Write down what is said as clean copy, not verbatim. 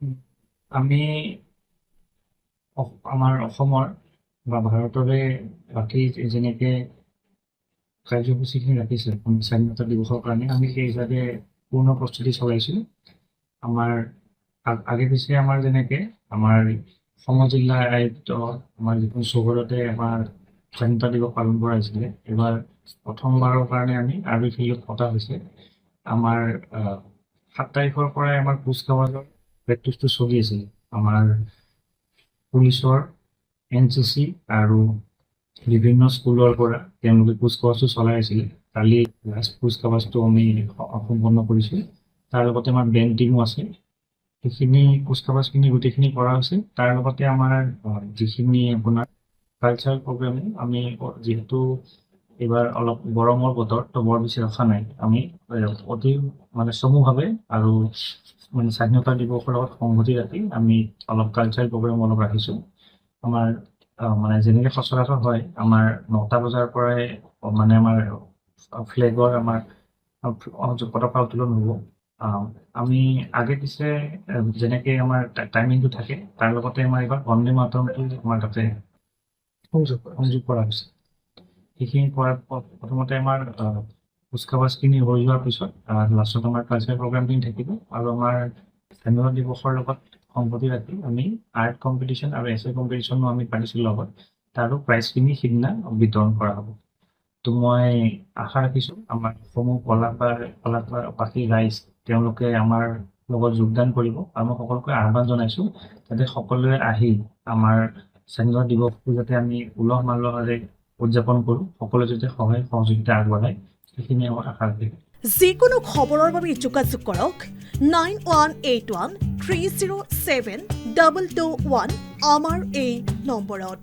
উম, আমি আমাৰ অসমৰ বা ভাৰতৰে বাকী যেনেকে কাৰ্যসূচীখিনি ৰাখিছে স্বাধীনতা দিৱসৰ কাৰণে আমি সেই হিচাপে পূৰ্ণ প্ৰস্তুতি চলাইছোঁ। আমাৰ আগে পিছে আমাৰ যেনেকে আমাৰ অসমৰ জিলা আয়ুক্ত আমাৰ যিখন চৌহদতে আমাৰ স্বাধীনতা দিৱস পালন কৰা হৈছিলে, এইবাৰ প্ৰথমবাৰৰ কাৰণে আমি আৰবী ফিল্ডত পতা হৈছে। আমাৰ 7 তাৰিখৰ পৰাই আমাৰ কুচকাৱাজৰ প্ৰেক্টিচটো চলি আছিল। আমাৰ পুলিচৰ NCC আৰু বিভিন্ন স্কুলৰ পৰা তেওঁলোকে কুচকাৱাজটো চলাই আছিলে। কালি লাষ্ট কুচকাৱাজটো আমি সম্পন্ন কৰিছোঁ। তাৰ লগতে আমাৰ বেণ্ড টিমো আছে। সেইখিনি কুচকাৱাজখিনি গোটেইখিনি কৰা হৈছে। তাৰ লগতে আমাৰ যিখিনি আপোনাৰ কালচাৰেল প্ৰগ্ৰেম আমি যিহেতু এইবাৰ অলপ গৰমৰ বতৰ তো বৰ বেছি ৰখা নাই। আমি অতি মানে চমুভাৱে আৰু মানে স্বাধীনতা দিৱসৰ লগত সংগতি ৰাখি আমি অলপ কালচাৰেল প্ৰগ্ৰেম অলপ ৰাখিছোঁ। আমাৰ মানে যেনেকে সচৰাচৰ হয় আমাৰ 9টা বজাৰ পৰাই মানে আমাৰ ফ্লেগৰ আমাৰ পতাকা উত্তোলন হ'ব। আমি আগে পিছে যেনেকে আমাৰ টাইমিংটো থাকে তাৰ লগতে আমাৰ এইবাৰ বন্দে মাতৰমটো আমাৰ তাতে সংযোগ কৰা হৈছে। সেইখিনি কৰাৰ প্ৰথমতে আমাৰ কুচকাৱাজখিনি হৈ যোৱাৰ পিছত লাষ্টত আমাৰ কালচাৰেল প্ৰগ্ৰামখিনি থাকিব আৰু আমাৰ স্বাধীনতা দিৱসৰ লগত সংগতি ৰাখি আমি আৰ্ট কম্পিটিশ্যন আৰু এছে কম্পিটিশ্যনো আমি পাতিছিলোঁ লগত, তাৰো প্ৰাইজখিনি সিদিনা বিতৰণ কৰা হ'ব। তো মই আশা ৰাখিছোঁ আমাৰ অসমৰ কলাকাৰবাসী ৰাইজ তেওঁলোকে আমাৰ লগত যোগদান কৰিব আৰু মই সকলোকে আহ্বান জনাইছোঁ যাতে সকলোৱে আহি আমাৰ স্বাধীনতা দিৱসটো যাতে আমি উলহ মালহেৰে উদযাপন কৰোঁ, সকলোৱে যাতে সহায় সহযোগিতা আগবঢ়ায় সেইখিনি আমাৰ আশা ৰাখিছোঁ। যিকোনো খবৰৰ বাবে যোগাযোগ কৰক 9181307221 আমাৰ এই নম্বৰত।